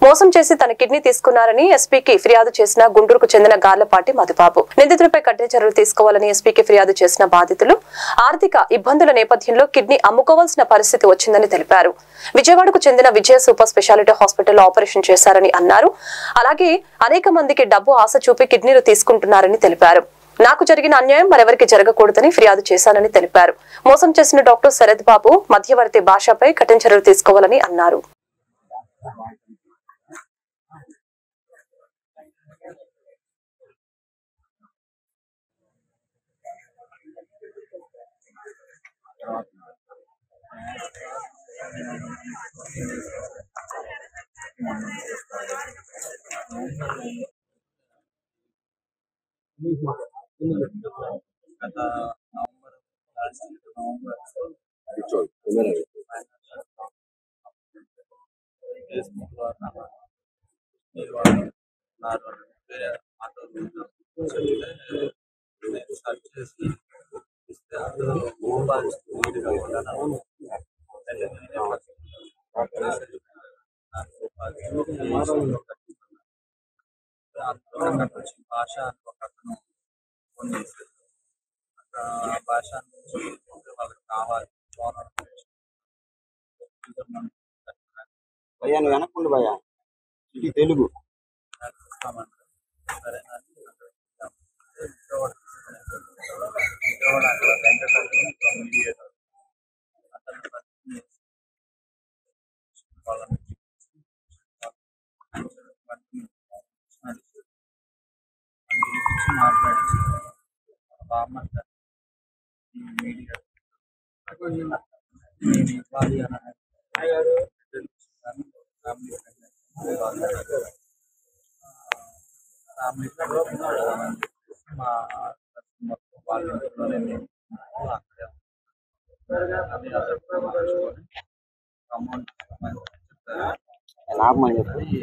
మోసం చేసి తన కిడ్నీ తీసుకున్నారని ఎస్పీకి ఫిర్యాదు చేసిన గుంటూరుకు చెందిన గార్లపాటి మధుబాబు నిందితులపై కఠిన చర్యలు తీసుకోవాలని ఎస్పీకి ఫిర్యాదు చేసిన బాధితులు ఆర్థిక ఇబ్బందుల నేపథ్యంలో కిడ్నీ అమ్ముకోవాల్సిన పరిస్థితి వచ్చిందని తెలిపారు. విజయవాడకు చెందిన విజయ సూపర్ స్పెషాలిటీ హాస్పిటల్లో ఆపరేషన్ చేశారని అన్నారు. అలాగే అనేక మందికి డబ్బు ఆశ చూపి కిడ్నీలు తీసుకుంటున్నారని తెలిపారు. నాకు జరిగిన అన్యాయం మరెవరికి జరగకూడదని ఫిర్యాదు చేశానని తెలిపారు. మోసం చేసిన డాక్టర్ శరత్ బాబు మధ్యవర్తి భాషపై కఠిన చర్యలు తీసుకోవాలని అన్నారు. భాష భాష వాళ్ళకి కావాలి భయ్యా నువ్వు వెనక్కుండు భయ్యా ఇది తెలుగు లాభం అని చెప్పి